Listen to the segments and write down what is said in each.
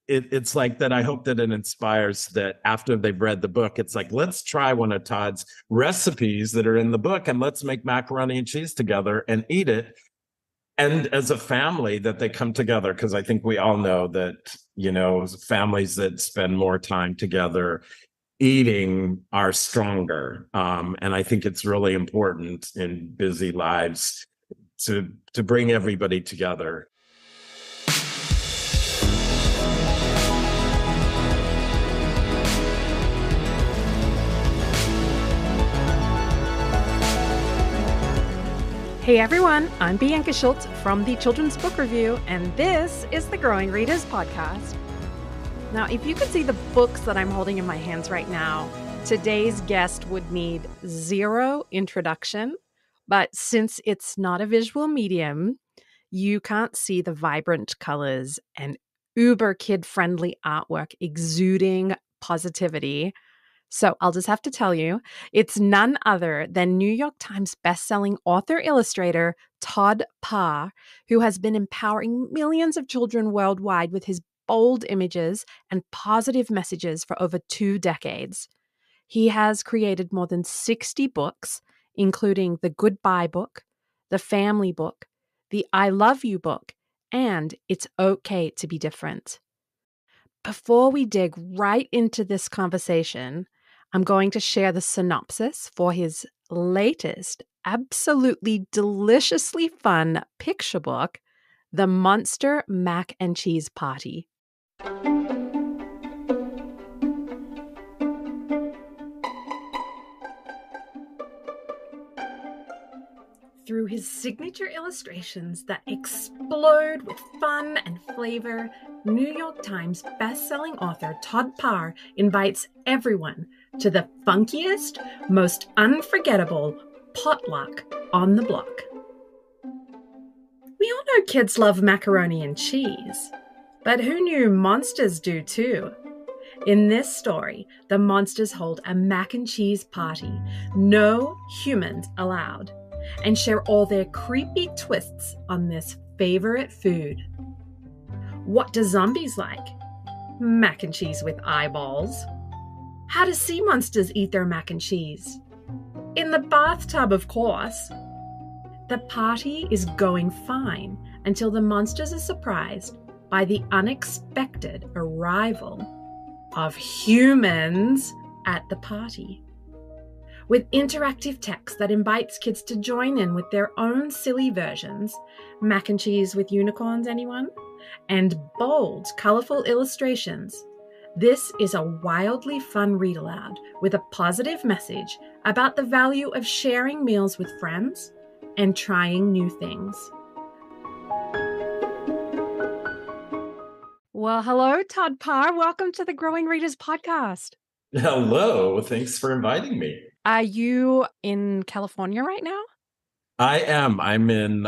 it's like that. I hope that it inspires that after they've read the book, it's like, let's try one of Todd's recipes that are in the book and let's make macaroni and cheese together and eat it. And as a family that they come together, because I think we all know that, families that spend more time together eating are stronger. And I think it's really important in busy lives to bring everybody together. Hey everyone, I'm Bianca Schultz from the Children's Book Review, and this is the Growing Readers Podcast. Now, if you could see the books that I'm holding in my hands right now, today's guest would need zero introduction, but since it's not a visual medium, you can't see the vibrant colors and uber kid-friendly artwork exuding positivity. So I'll just have to tell you, it's none other than New York Times bestselling author-illustrator Todd Parr, who has been empowering millions of children worldwide with his bold images and positive messages for over 2 decades. He has created more than 60 books, including the Goodbye book, the Family book, the I Love You book, and It's Okay to Be Different. Before we dig right into this conversation, I'm going to share the synopsis for his latest, absolutely deliciously fun picture book, The Monster Mac and Cheese Party. Through his signature illustrations that explode with fun and flavor, New York Times bestselling author Todd Parr invites everyone to the funkiest, most unforgettable potluck on the block. We all know kids love macaroni and cheese, but who knew monsters do too? In this story, the monsters hold a mac and cheese party, no humans allowed, and share all their creepy twists on this favorite food. What do zombies like? Mac and cheese with eyeballs. How do sea monsters eat their mac and cheese? In the bathtub, of course. The party is going fine until the monsters are surprised by the unexpected arrival of humans at the party. With interactive text that invites kids to join in with their own silly versions, mac and cheese with unicorns, anyone? And bold, colorful illustrations. This is a wildly fun read aloud with a positive message about the value of sharing meals with friends and trying new things. Well, hello, Todd Parr. Welcome to the Growing Readers Podcast. Hello, thanks for inviting me. Are you in California right now? I am. I'm in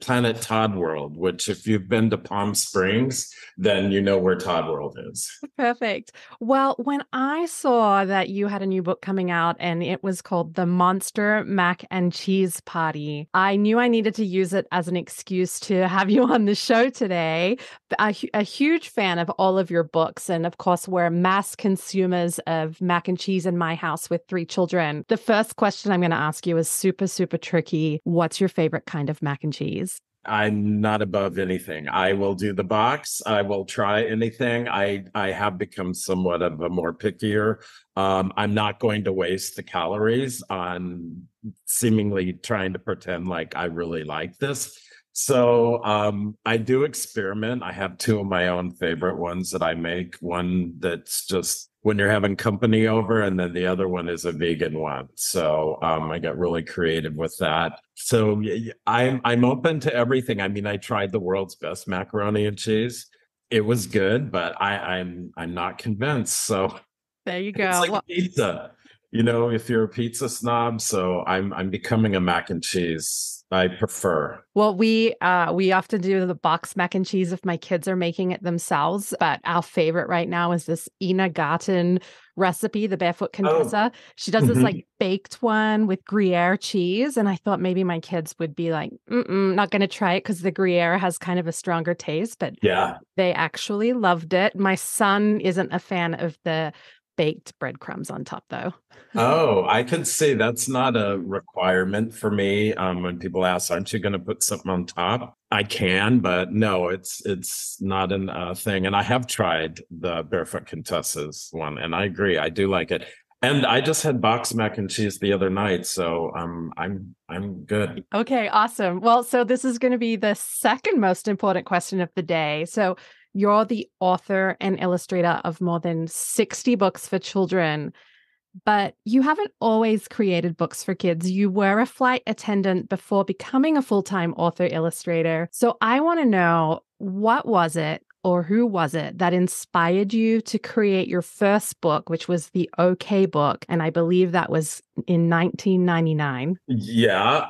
Planet Todd World, which if you've been to Palm Springs, then you know where Todd World is. Perfect. Well, when I saw that you had a new book coming out and it was called The Monster Mac and Cheese Party, I knew I needed to use it as an excuse to have you on the show today. A huge fan of all of your books. And of course, we're mass consumers of mac and cheese in my house with 3 children. The first question I'm going to ask you is super, super tricky. What's your favorite kind of mac and cheese? I'm not above anything. I will do the box. I will try anything. I have become somewhat of a more pickier. I'm not going to waste the calories on seemingly trying to pretend like I really like this. So I do experiment. I have 2 of my own favorite ones that I make. One that's just when you're having company over, and then the other one is a vegan one. So I got really creative with that. So I'm open to everything. I mean, I tried the world's best macaroni and cheese. It was good, but I'm not convinced. So there you go. It's like pizza. If you're a pizza snob, so I'm becoming a mac and cheese. I prefer. Well, we often do the box mac and cheese if my kids are making it themselves, but our favorite right now is this Garten recipe, the Barefoot Oh, Contessa. She does this mhm. like baked one with Gruyere cheese. And I thought maybe my kids would be like, not going to try it because the Gruyere has kind of a stronger taste, but Yeah. they actually loved it. My son isn't a fan of the baked breadcrumbs on top, though. Oh, I could say that's not a requirement for me. When people ask, "Aren't you going to put something on top?" I can, but no, it's not a thing. And I have tried the Barefoot Contessa's one, and I agree, I do like it. And I just had boxed mac and cheese the other night, so I'm good. Okay, awesome. Well, so this is going to be the second most important question of the day. So, you're the author and illustrator of more than 60 books for children, but you haven't always created books for kids. You were a flight attendant before becoming a full-time author illustrator. So, I want to know, what was it or who was it that inspired you to create your first book, which was the OK book? And I believe that was in 1999. Yeah,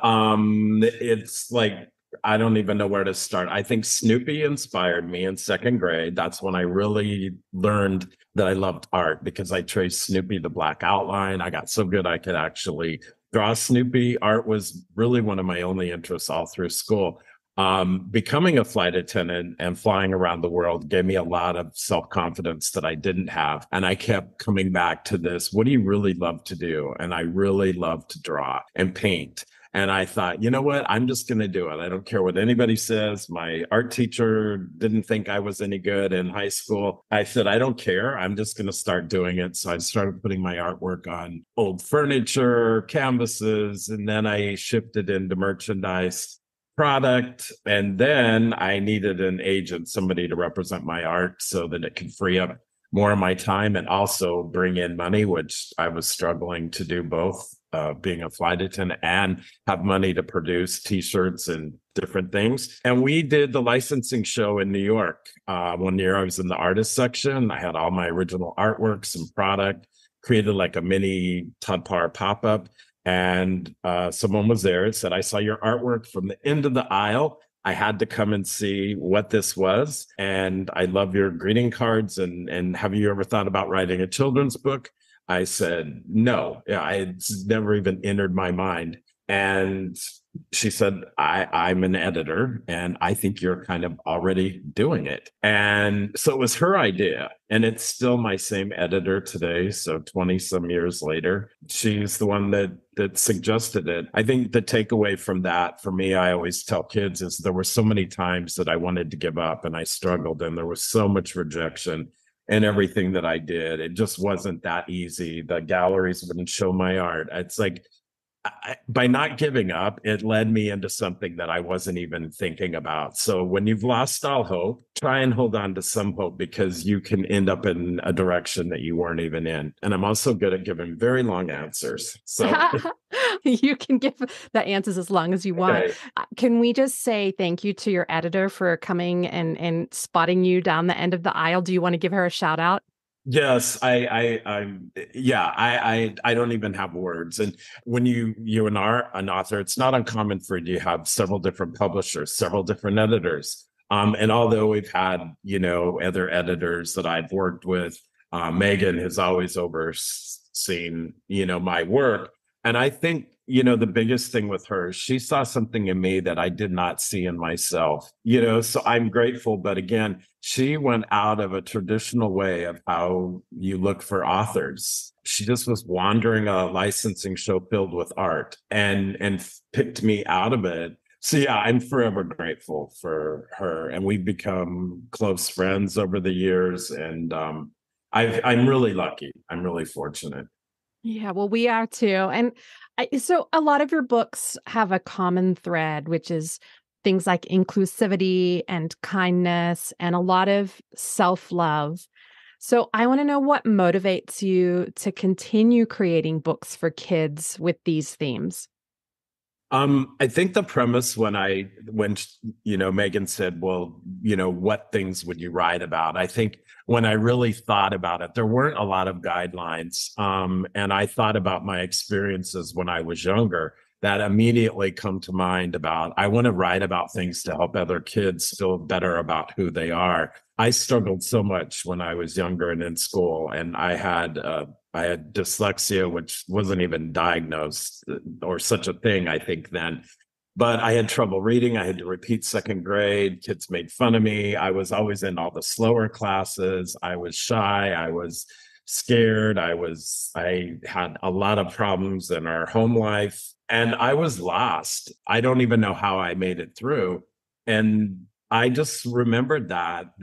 it's like I don't even know where to start. I think Snoopy inspired me in second grade. That's when I really learned that I loved art because I traced Snoopy the black outline. I got so good I could actually draw Snoopy. Art was really one of my only interests all through school. Becoming a flight attendant and flying around the world gave me a lot of self-confidence that I didn't have. And I kept coming back to this. What do you really love to do? And I really love to draw and paint. And I thought, you know what? I'm just going to do it. I don't care what anybody says. My art teacher didn't think I was any good in high school. I said, I don't care. I'm just going to start doing it. So I started putting my artwork on old furniture, canvases, and then I shifted into merchandise product. And then I needed an agent, somebody to represent my art so that it could free up more of my time and also bring in money, which I was struggling to do both, being a flight attendant and have money to produce t-shirts and different things. And we did the licensing show in New York. One year I was in the artist section. I had all my original artwork, some product, created like a mini Todd Parr pop-up. And someone was there and said, I saw your artwork from the end of the aisle. I had to come and see what this was. And I love your greeting cards. And have you ever thought about writing a children's book? I said, no, yeah, it's never even entered my mind. And she said, I'm an editor and I think you're kind of already doing it. And so it was her idea. And it's still my same editor today. So 20 some years later, she's the one that suggested it. I think the takeaway from that for me, I always tell kids is there were so many times that I wanted to give up and I struggled and there was so much rejection and everything that I did. It just wasn't that easy. The galleries wouldn't show my art. It's like by not giving up, it led me into something that I wasn't even thinking about. So when you've lost all hope, try and hold on to some hope because you can end up in a direction that you weren't even in. And I'm also good at giving very long answers. So You can give the answers as long as you want. okay. Can we just say thank you to your editor for coming and spotting you down the end of the aisle? Do you want to give her a shout out? Yes, yeah, I don't even have words. And when you are an author, it's not uncommon for you to have several different publishers, several different editors. And although we've had, other editors that I've worked with, Megan has always overseen, my work. And I think, the biggest thing with her, she saw something in me that I did not see in myself, so I'm grateful. But again, she went out of a traditional way of how you look for authors. She just was wandering a licensing show filled with art and picked me out of it. So yeah, I'm forever grateful for her. And we've become close friends over the years. And I'm really lucky. I'm really fortunate. Yeah, well, we are too. And so a lot of your books have a common thread, which is things like inclusivity and kindness and a lot of self love. So I want to know what motivates you to continue creating books for kids with these themes. I think the premise when Megan said, well, what things would you write about? I think when I really thought about it, there weren't a lot of guidelines. And I thought about my experiences when I was younger. that immediately come to mind about I want to write about things to help other kids feel better about who they are. I struggled so much when I was younger and in school, and I had dyslexia, which wasn't even diagnosed or such a thing, I think, then. But I had trouble reading. I had to repeat second grade. Kids made fun of me. I was always in all the slower classes. I was shy. I was scared. I had a lot of problems in our home life, and I was lost. I don't even know how I made it through. And I just remembered that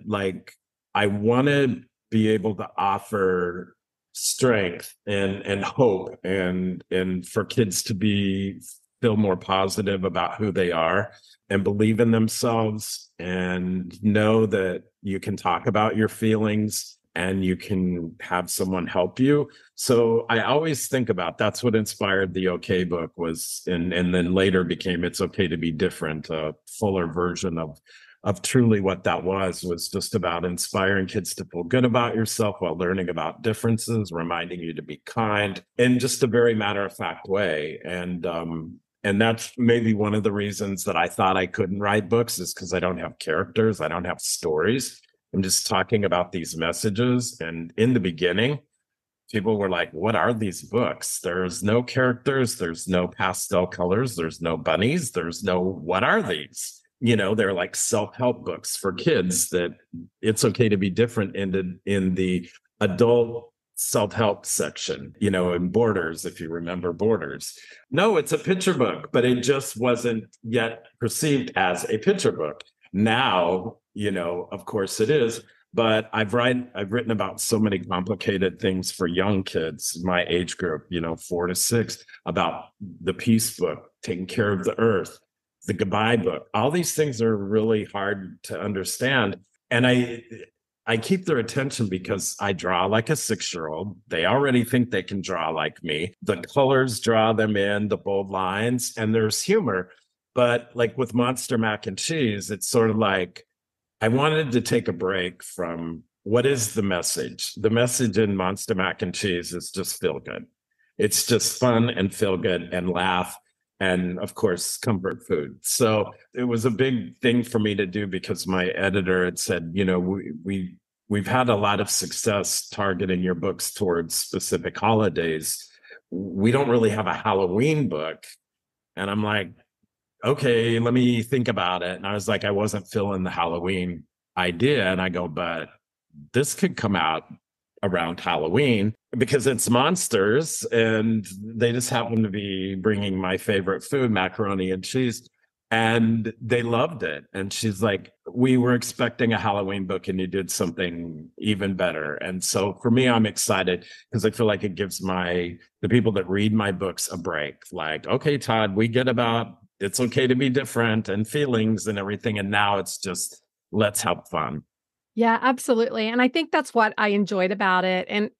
like I want to be able to offer strength and hope and for kids to be feel more positive about who they are and believe in themselves and know that you can talk about your feelings and you can have someone help you. So I always think about that's what inspired the OK book was, and then later became It's Okay to Be Different, a fuller version of truly what that was just about inspiring kids to feel good about yourself while learning about differences, reminding you to be kind in just a very matter of fact way. And that's maybe one of the reasons that I thought I couldn't write books is because I don't have characters, I don't have stories. I'm just talking about these messages. And in the beginning, people were like, what are these books? There's no characters, there's no pastel colors, there's no bunnies, there's no, what are these? They're like self-help books for kids that it's okay to be different in the adult self-help section, in Borders, if you remember Borders. No, it's a picture book, but it just wasn't yet perceived as a picture book. Now, of course it is. But I've written about so many complicated things for young kids, my age group, 4 to 6, about the peace book, taking care of the earth, the goodbye book. All these things are really hard to understand. And I keep their attention because I draw like a 6-year-old. They already think they can draw like me. The colors draw them in, the bold lines, and there's humor. But like with Monster Mac and Cheese, it's sort of like, I wanted to take a break from what is the message? The message in Monster Mac and Cheese is just feel good. It's just fun and feel good and laugh. And of course, comfort food. So it was a big thing for me to do because my editor had said, we've had a lot of success targeting your books towards specific holidays. We don't really have a Halloween book. And I'm like, okay, let me think about it. And I was like, I wasn't feeling the Halloween idea. And I go, but this could come out around Halloween because it's monsters and they just happen to be bringing my favorite food, macaroni and cheese. And they loved it. And she's like, we were expecting a Halloween book and you did something even better. And so for me, I'm excited because I feel like it gives the people that read my books a break. Like, okay, Todd, we get about it's okay to be different and feelings and everything. And now it's just, let's have fun. Yeah, absolutely. And I think that's what I enjoyed about it. And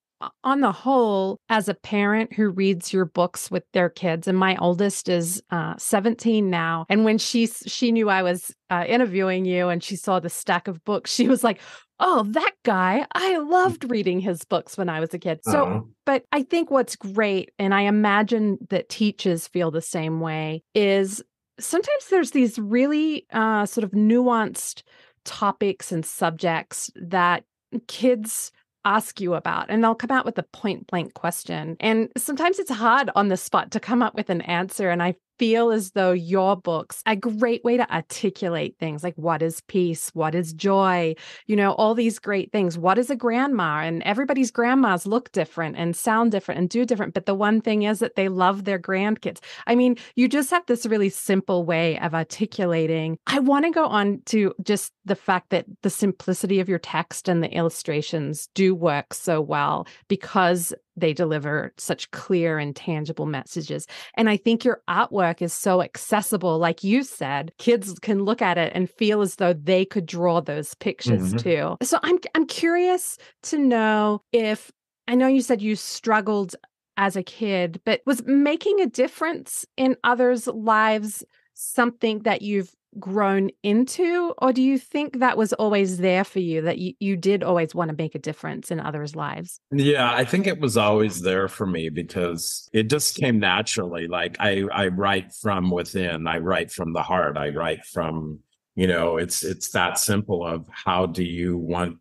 on the whole, as a parent who reads your books with their kids, and my oldest is 17 now, and when she knew I was interviewing you and she saw the stack of books, she was like, oh, that guy, I loved reading his books when I was a kid. So, but I think what's great, and I imagine that teachers feel the same way, is sometimes there's these really sort of nuanced topics and subjects that kids ask you about, and they'll come out with a point blank question. And sometimes it's hard on the spot to come up with an answer. And I feel as though your books are a great way to articulate things like what is peace? What is joy? All these great things. What is a grandma? And everybody's grandmas look different and sound different and do different. But the one thing is that they love their grandkids. I mean, you just have this really simple way of articulating. I want to go on to just the fact that the simplicity of your text and the illustrations do work so well because they deliver such clear and tangible messages. And I think your artwork is so accessible. Like you said, kids can look at it and feel as though they could draw those pictures too. So I'm curious to know if, I know you said you struggled as a kid, but was making a difference in others' lives something that you've grown into? Or do you think that was always there for you, that you did always want to make a difference in others' lives? Yeah, I think it was always there for me because it just came naturally. Like I write from within, I write from the heart, I write from, it's that simple of how do you want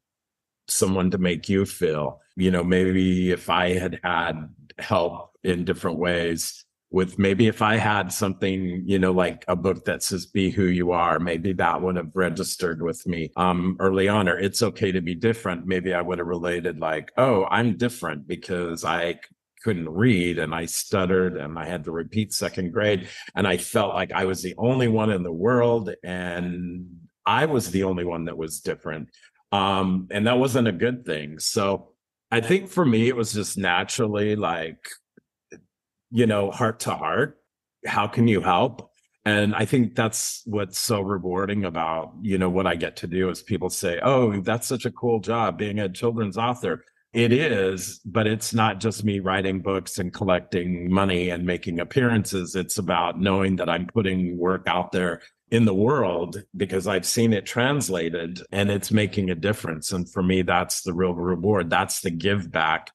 someone to make you feel? Maybe if I had had help in different ways with maybe if I had something, like a book that says be who you are, maybe that would have registered with me early on, or it's okay to be different. Maybe I would have related like, oh, I'm different because I couldn't read and I stuttered and I had to repeat second grade. And I felt like I was the only one in the world and I was the only one that was different. And that wasn't a good thing. So I think for me, it was just naturally like, heart to heart. How can you help? And I think that's what's so rewarding about, what I get to do is people say, oh, that's such a cool job being a children's author. It is, but it's not just me writing books and collecting money and making appearances. It's about knowing that I'm putting work out there in the world because I've seen it translated and it's making a difference. And for me, that's the real reward. That's the give back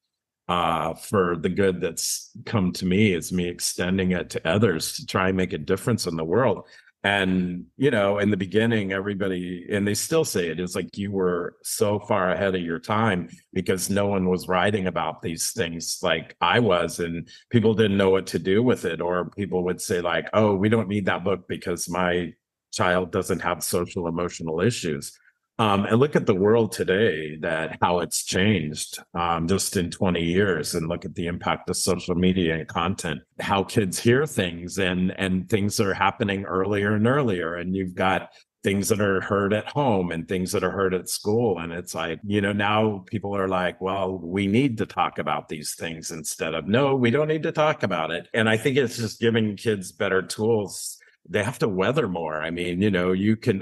for the good that's come to me is me extending it to others to try and make a difference in the world. And, in the beginning, everybody, and they still say it is like you were so far ahead of your time because no one was writing about these things like I was, and people didn't know what to do with it. Or people would say, like, oh, we don't need that book because my child doesn't have social emotional issues. And look at the world today, that how it's changed just in 20 years, and look at the impact of social media and content, how kids hear things and things are happening earlier and earlier. And you've got things that are heard at home and things that are heard at school. And it's like, now people are like, well, we need to talk about these things instead of, no, we don't need to talk about it. And I think it's just giving kids better tools. They have to weather more. I mean,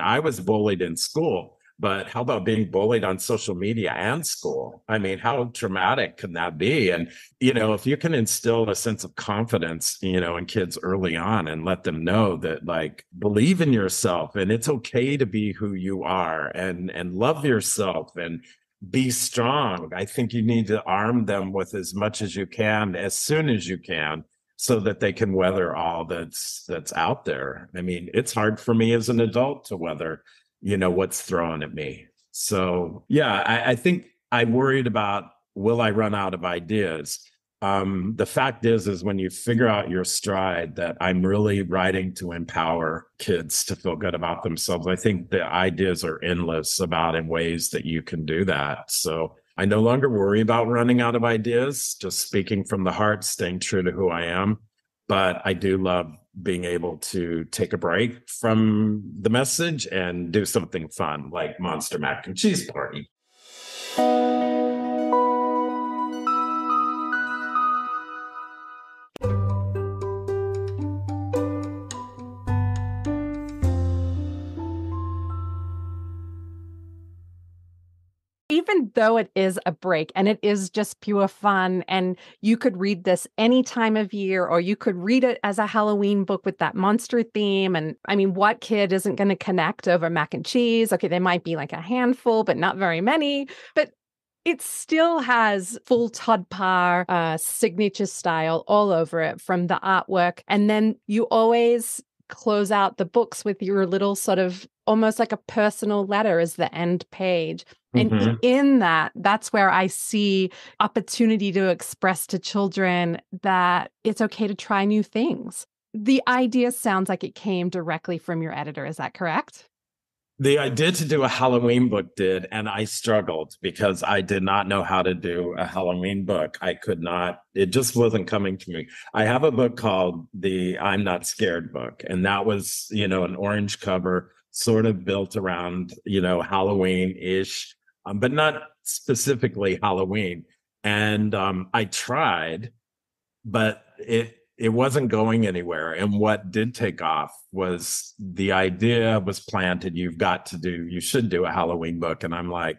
I was bullied in school. But how about being bullied on social media and school? I mean, how traumatic can that be? And, if you can instill a sense of confidence, in kids early on and let them know that, like, believe in yourself and it's okay to be who you are and love yourself and be strong. I think you need to arm them with as much as you can, as soon as you can, so that they can weather all that's out there. I mean, it's hard for me as an adult to weather what's thrown at me. So yeah, I think I worried about, will I run out of ideas? The fact is when you figure out your stride, that I'm really writing to empower kids to feel good about themselves. I think the ideas are endless about in ways that you can do that. So I no longer worry about running out of ideas, just speaking from the heart, staying true to who I am. But I do love being able to take a break from the message and do something fun like Monster Mac and Cheese Party. Even though it is a break and it is just pure fun, and you could read this any time of year, or you could read it as a Halloween book with that monster theme. And I mean, what kid isn't going to connect over mac and cheese? Okay, they might be like a handful, but not very many. But it still has full Todd Parr signature style all over it, from the artwork. And then you always close out the books with your little sort of almost like a personal letter as the end page. And in that, that's where I see opportunity to express to children that it's okay to try new things. The idea sounds like it came directly from your editor. Is that correct? The idea to do a Halloween book did, and I struggled because I did not know how to do a Halloween book. I could not, it just wasn't coming to me. I have a book called the I'm Not Scared book, and that was, an orange cover, sort of built around, Halloween-ish, but not specifically Halloween. And I tried, but it wasn't going anywhere. And what did take off was the idea was planted. You should do a Halloween book. And I'm like,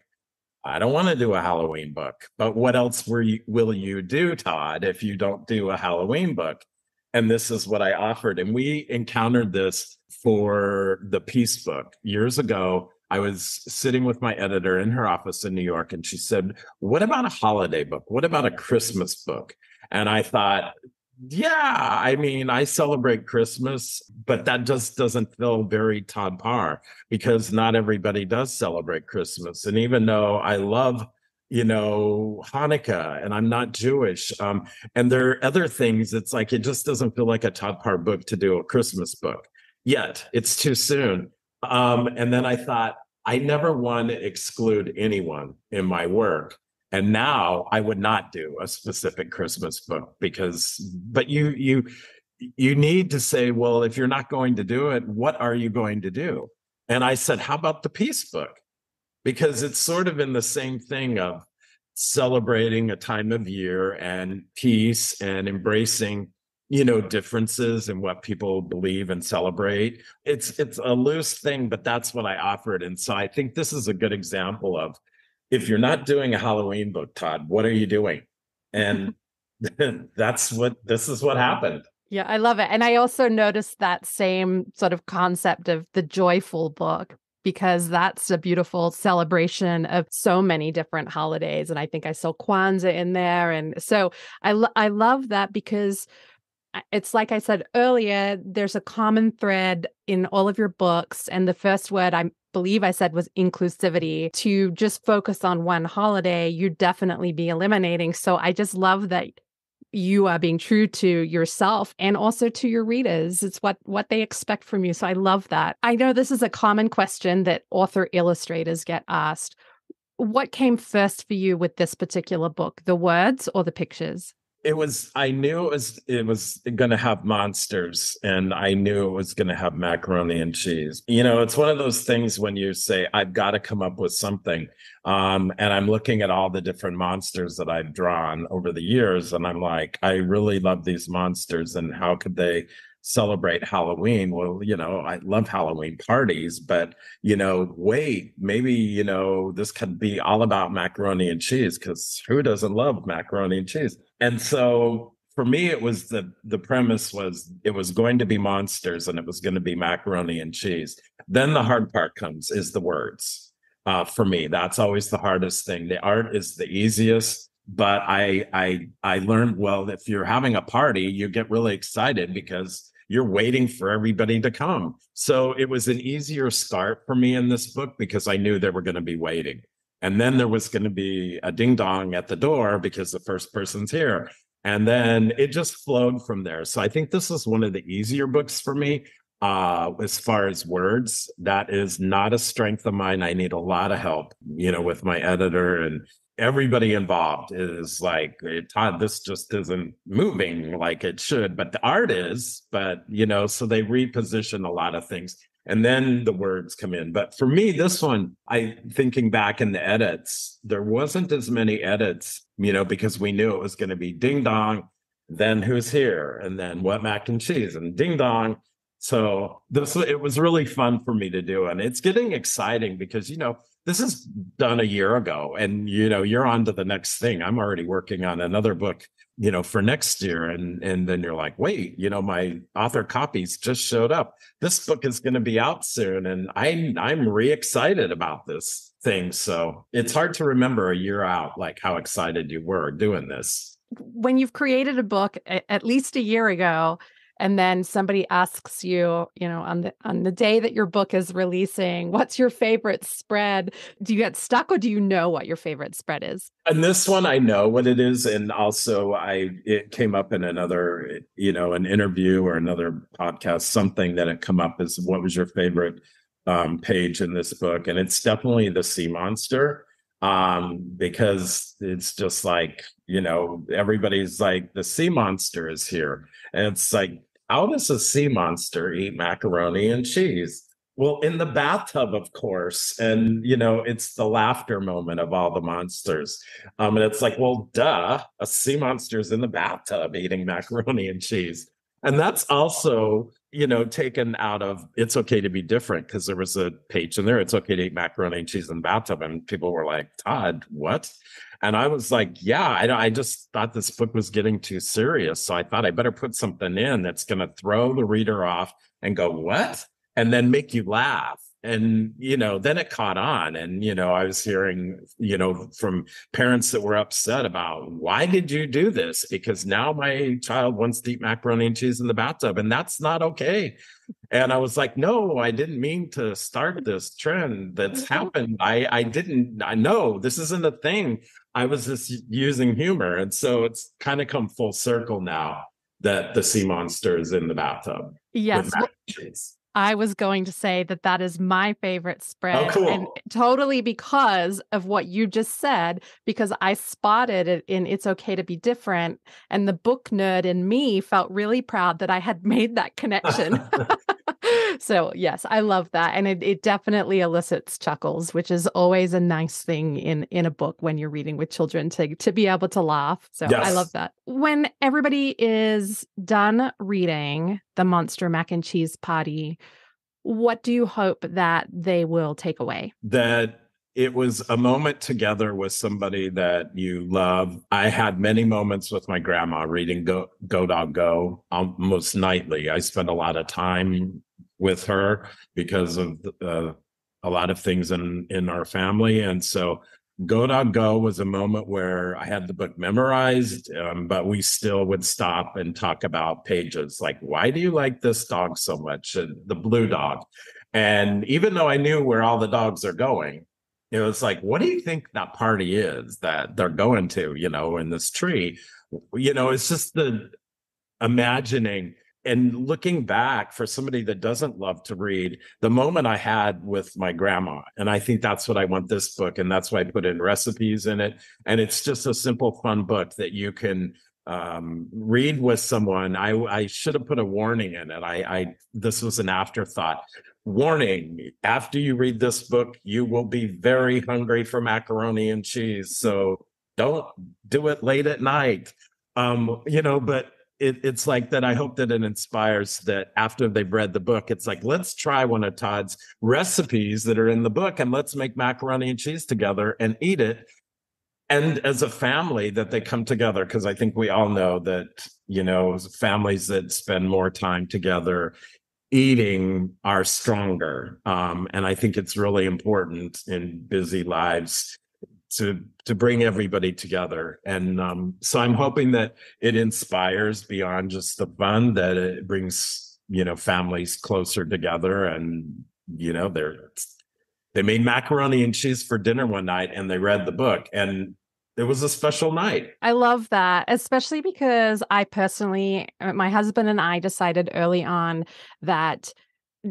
I don't want to do a Halloween book, but what else will you do, Todd, if you don't do a Halloween book? And this is what I offered. And we encountered this for the Peace Book years ago. I was sitting with my editor in her office in New York, and she said, "What about a holiday book? What about a Christmas book?" And I thought, yeah, I mean, I celebrate Christmas, but that just doesn't feel very Todd Parr, because not everybody does celebrate Christmas. And even though I love, Hanukkah, and I'm not Jewish, and there are other things, it's like it just doesn't feel like a Todd Parr book to do a Christmas book yet. It's too soon. And then I thought, I never want to exclude anyone in my work. And now I would not do a specific Christmas book, but you need to say, well, if you're not going to do it, what are you going to do? And I said, how about the Peace Book? Because it's sort of in the same thing of celebrating a time of year and peace and embracing, differences in what people believe and celebrate. It's a loose thing, but that's what I offered. And so I think this is a good example of, if you're not doing a Halloween book, Todd, what are you doing? And this is what happened. Yeah, I love it. And I also noticed that same sort of concept of the joyful book, because that's a beautiful celebration of so many different holidays. And I think I saw Kwanzaa in there. And so I love that, because it's like I said earlier, there's a common thread in all of your books. And the first word I believe I said was inclusivity. To just focus on one holiday, you'd definitely be eliminating. So I just love that you are being true to yourself and also to your readers. It's what they expect from you. So I love that. I know this is a common question that author illustrators get asked. What came first for you with this particular book, the words or the pictures? I knew it was going to have monsters, and I knew it was going to have macaroni and cheese. It's one of those things when you say, I've got to come up with something. And I'm looking at all the different monsters that I've drawn over the years. And I'm like, I really love these monsters, and how could they celebrate Halloween? Well, I love Halloween parties, but, wait, maybe, this could be all about macaroni and cheese, because who doesn't love macaroni and cheese? And so for me, it was the premise was it was going to be monsters and it was going to be macaroni and cheese. Then the hard part comes, is the words. For me, that's always the hardest thing. The art is the easiest, but I learned, well, if you're having a party, you get really excited because you're waiting for everybody to come. So it was an easier start for me in this book, because I knew they were going to be waiting. And then there was going to be a ding dong at the door because the first person's here. And then it just flowed from there. So I think this is one of the easier books for me. As far as words, that is not a strength of mine. I need a lot of help, with my editor, and everybody involved is like, Todd, this just isn't moving like it should, but the art is, but, so they reposition a lot of things. And then the words come in. But for me, this one, thinking back in the edits, there wasn't as many edits, because we knew it was going to be ding dong, then who's here, and then what mac and cheese, and ding dong. So it was really fun for me to do. And it's getting exciting because, this is done a year ago, and, you're on to the next thing. I'm already working on another book, for next year. And then you're like, wait, my author copies just showed up. This book is going to be out soon. And I'm re-excited about this thing. So it's hard to remember a year out, like how excited you were doing this. When you've created a book at least a year ago, and then somebody asks you, on the day that your book is releasing, what's your favorite spread? Do you get stuck, or do you know what your favorite spread is? And this one, I know what it is. And also it came up in another, an interview or another podcast, something that had come up as, what was your favorite page in this book? And it's definitely the sea monster, because it's just like, everybody's like, the sea monster is here. And it's like, how does a sea monster eat macaroni and cheese? Well, in the bathtub, of course. And, it's the laughter moment of all the monsters. And it's like, well, duh, a sea monster's in the bathtub eating macaroni and cheese. And that's also taken out of It's Okay to Be Different, because there was a page in there, it's okay to eat macaroni and cheese in the bathtub. And people were like, Todd, what? And I was like, yeah, I just thought this book was getting too serious. So I thought I better put something in that's going to throw the reader off and go, what? And then make you laugh. And, then it caught on. And, I was hearing, from parents that were upset about, why did you do this? Because now my child wants to eat macaroni and cheese in the bathtub, and that's not okay. And I was like, no, I didn't mean to start this trend that's happened. I know this isn't a thing. I was just using humor. And so it's kind of come full circle now that the sea monster is in the bathtub. Yes. With mac and cheese. I was going to say that is my favorite spread. Oh, cool. And totally because of what you just said, because I spotted it in It's Okay to Be Different. And the book nerd in me felt really proud that I had made that connection. So yes, I love that. And it definitely elicits chuckles, which is always a nice thing in a book when you're reading with children, to be able to laugh. So yes. I love that. When everybody is done reading The Monster Mac and Cheese Party, what do you hope that they will take away? That it was a moment together with somebody that you love. I had many moments with my grandma reading Go Dog Go almost nightly. I spent a lot of time with her because of a lot of things in our family. And so Go Dog Go was a moment where I had the book memorized, but we still would stop and talk about pages. Like, why do you like this dog so much? The blue dog. And even though I knew where all the dogs are going, it was like, what do you think that party is that they're going to, in this tree? It's just the imagining and looking back for somebody that doesn't love to read, the moment I had with my grandma. And I think that's what I want this book. And that's why I put in recipes in it. And it's just a simple, fun book that you can read with someone. I should have put a warning in it. This was an afterthought. Warning, after you read this book, you will be very hungry for macaroni and cheese. So don't do it late at night. But it's like that. I hope that it inspires that after they've read the book, it's like, let's try one of Todd's recipes that are in the book and let's make macaroni and cheese together and eat it. And as a family that they come together, because I think we all know that, families that spend more time together eating are stronger. And I think it's really important in busy lives to bring everybody together. And so I'm hoping that it inspires beyond just the fun, that it brings, families closer together. And, they made macaroni and cheese for dinner one night and they read the book, and it was a special night. I love that, especially because I personally, my husband and I decided early on that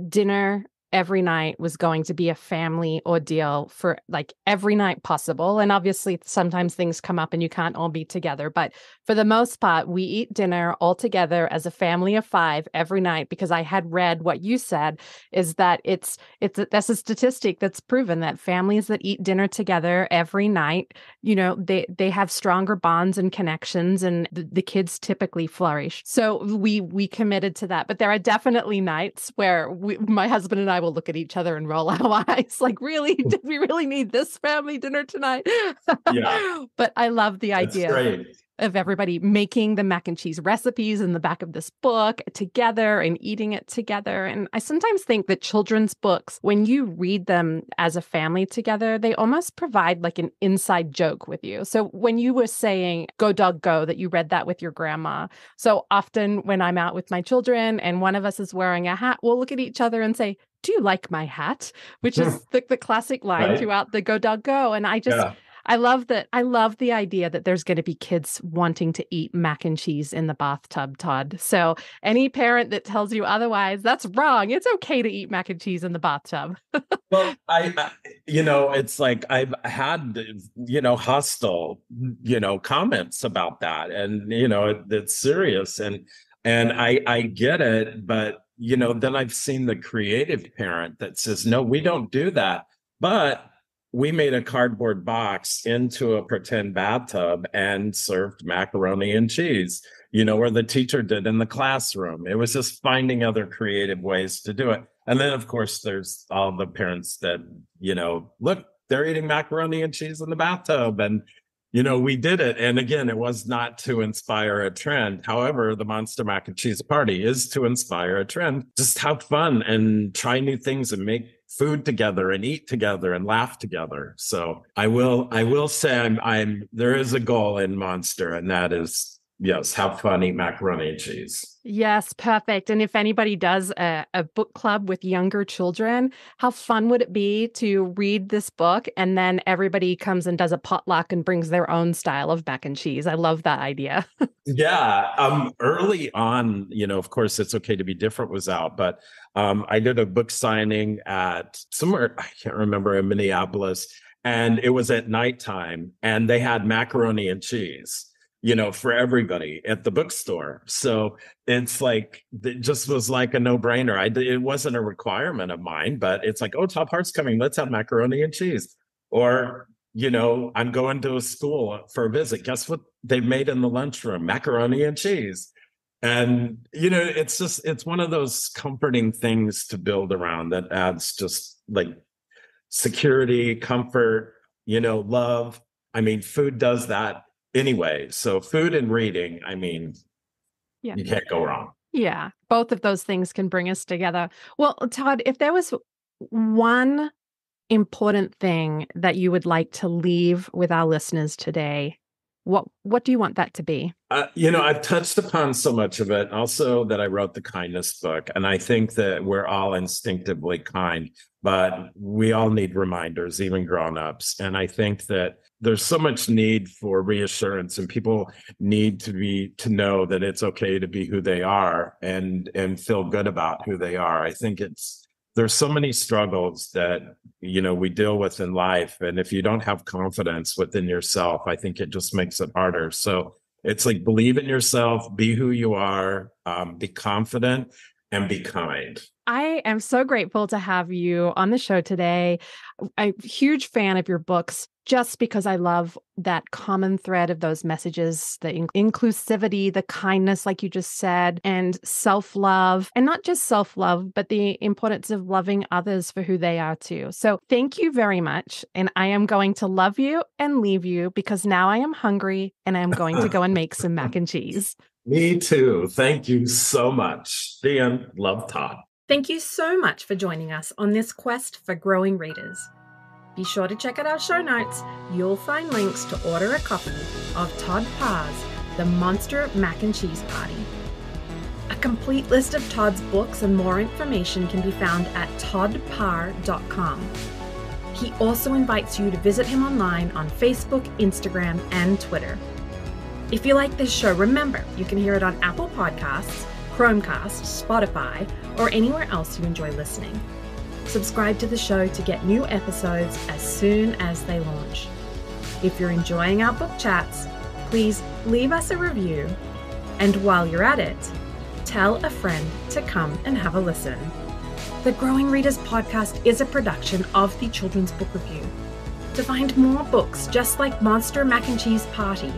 dinner every night was going to be a family ordeal for like every night possible. And obviously sometimes things come up and you can't all be together. But for the most part, we eat dinner all together as a family of 5 every night, because I had read what you said is that that's a statistic that's proven that families that eat dinner together every night, they have stronger bonds and connections, and the kids typically flourish. So we committed to that. But there are definitely nights where my husband and I will look at each other and roll our eyes like, really? Did we really need this family dinner tonight? Yeah. But I love the idea of everybody making the mac and cheese recipes in the back of this book together and eating it together. And I sometimes think that children's books, when you read them as a family together, they almost provide like an inside joke with you. So when you were saying Go Dog Go, that you read that with your grandma, so often when I'm out with my children and one of us is wearing a hat, we'll look at each other and say, do you like my hat? Which is the classic line throughout the Go Dog Go. And I love that. I love the idea that there's going to be kids wanting to eat mac and cheese in the bathtub, Todd. So any parent that tells you otherwise, that's wrong. It's okay to eat mac and cheese in the bathtub. Well, it's like I've had, hostile, comments about that. And, it's serious. And I get it. But, then I've seen the creative parent that says, no, we don't do that. But we made a cardboard box into a pretend bathtub and served macaroni and cheese, where the teacher did in the classroom. It was just finding other creative ways to do it. And then, of course, there's all the parents that, look, they're eating macaroni and cheese in the bathtub. And, we did it. And again, it was not to inspire a trend. However, the Monster Mac and Cheese Party is to inspire a trend. Just have fun and try new things and make food together and eat together and laugh together. So I will say there is a goal in Monster, and that is, yes, have fun, eat macaroni and cheese. Yes, perfect. And if anybody does a book club with younger children, how fun would it be to read this book and then everybody comes and does a potluck and brings their own style of mac and cheese? I love that idea. Yeah. Early on, of course, It's Okay to Be Different was out, but I did a book signing at somewhere, I can't remember, in Minneapolis, and it was at nighttime, and they had macaroni and cheese, for everybody at the bookstore. So it's like, it just was like a no-brainer. It wasn't a requirement of mine, but it's like, oh, Todd Parr's coming, let's have macaroni and cheese. Or, I'm going to a school for a visit. Guess what they've made in the lunchroom? Macaroni and cheese. And, it's one of those comforting things to build around that adds just like security, comfort, love. I mean, food does that anyway. So food and reading, Yeah. You can't go wrong. Yeah, both of those things can bring us together. Well, Todd, if there was one important thing that you would like to leave with our listeners today, what do you want that to be? I've touched upon so much of it. Also, that I wrote the kindness book, and I think that we're all instinctively kind, but we all need reminders, even grown-ups. And I think that there's so much need for reassurance, and people need to know that it's okay to be who they are and feel good about who they are. I think there's so many struggles that, we deal with in life. And if you don't have confidence within yourself, I think it just makes it harder. So it's like, believe in yourself, be who you are, be confident, and be kind. I am so grateful to have you on the show today. I'm a huge fan of your books just because I love that common thread of those messages, the inclusivity, the kindness, like you just said, and self-love. And not just self-love, but the importance of loving others for who they are too. So thank you very much. And I am going to love you and leave you because now I am hungry and I am going to go and make some mac and cheese. Me too. Thank you so much. The end. Love, Todd. Thank you so much for joining us on this quest for growing readers. Be sure to check out our show notes. You'll find links to order a copy of Todd Parr's The Monster Mac and Cheese Party. A complete list of Todd's books and more information can be found at toddparr.com. He also invites you to visit him online on Facebook, Instagram, and Twitter. If you like this show, remember, you can hear it on Apple Podcasts, Chromecast, Spotify, or anywhere else you enjoy listening. Subscribe to the show to get new episodes as soon as they launch. If you're enjoying our book chats, please leave us a review. And while you're at it, tell a friend to come and have a listen. The Growing Readers podcast is a production of the Children's Book Review. To find more books just like Monster Mac and Cheese Party,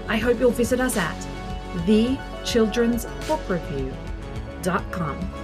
I hope you'll visit us at thechildrensbookreview.com.